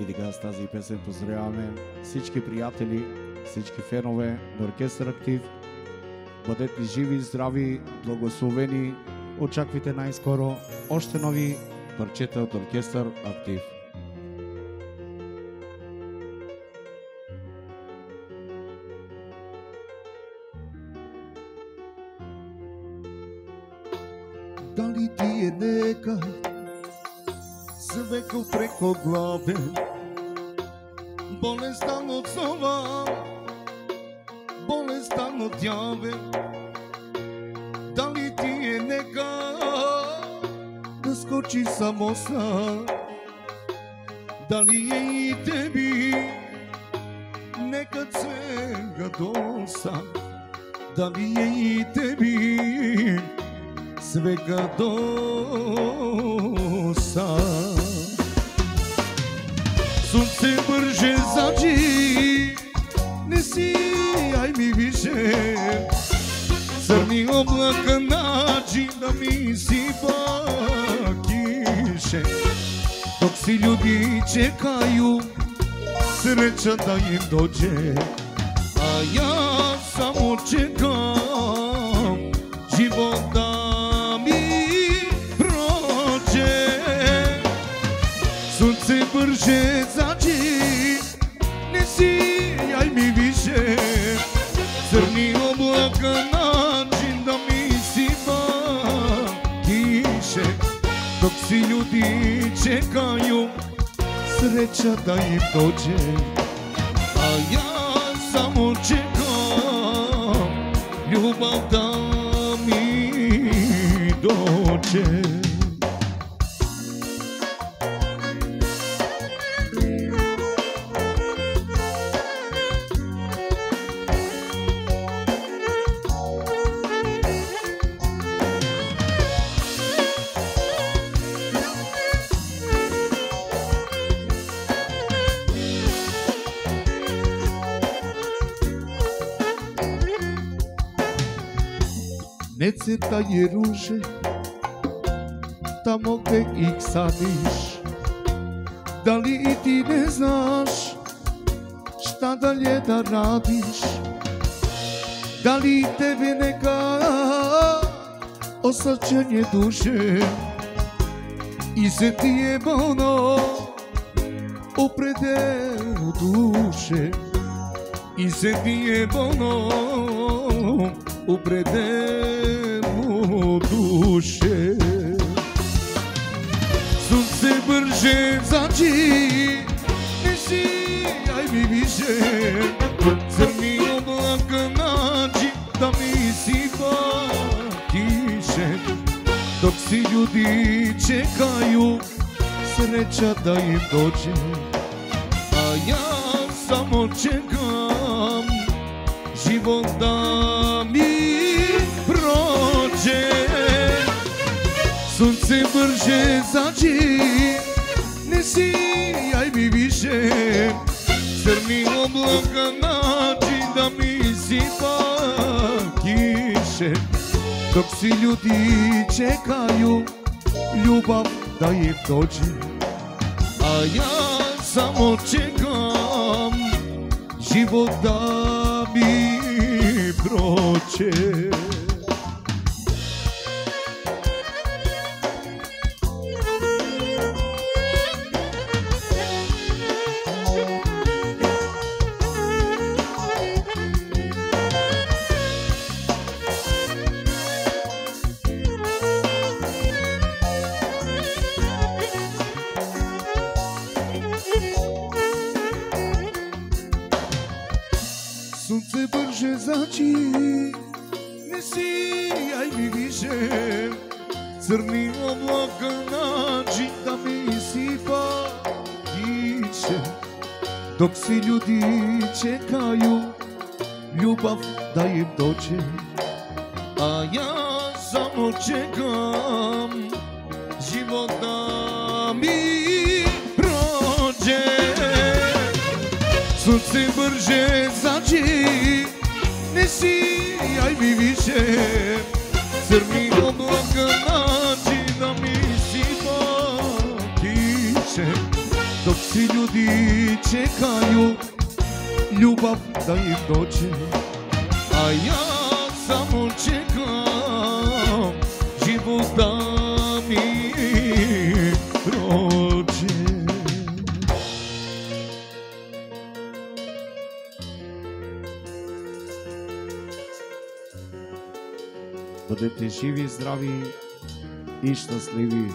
И така с тази песен поздравяваме всички приятели, всички фенове на Оркестър Актив. Бъдете живи, здрави, благословени. Очаквайте най-скоро още нови парчета от Оркестър Актив. Дали ти е нека свекъл прекоглавен, болестта от сова, болестта от явен. Дали ти е нека да скочи само са, дали е и теби нека цвега доса, дали е и теби свега доса. Сонце бърже зачи, не си ай ми више, църни облака начи да ми си пакише. Док си люди чекаю, среча да им дойде, а я само чекам живота ми проче. Сонце бърже зачи, не си яй ми више, църни облака начин да ми си пакише. Док си люди чекаю, среча да им дойде, а я само чекам любовта ми дойде. Нецета е руže, tamo gde ih sadiš. Da li i ti ne znaš šta dalje da radiš? Da li tebi neka osjećanje duše i se ti je bolno u predelu duše, i se ti je bolno u predelu duše. Sunce brže zači, ne si aj mi više, crni oblaka nađi da mi si kiše. Dok si ljudi čekaju, sreća da im dođe, a ja samo čekam život da mi prođe. Sunce brže zači, ne sijaj mi više, crni oblaka nađi da mi sipa kiše. Dok si ljudi čekaju, ljubav da im dođe, a ja samo čekam život da mi prođe. Sunce brže zači, ne sijaj mi više, crni oblaka nađi da mi sipa kiše. Dok si ljudi čekaju, ljubav da im dođe, a ja samo čekam život da mi prođe. Sunce brže zači, ne sijaj mi više, crni oblaka nađi da mi sipa kiše. Dok Toți ljudi čekaju ljubav da im dođe, a ja samo čekam život da mi prođe. Бъдете живи, здрави и щастливи!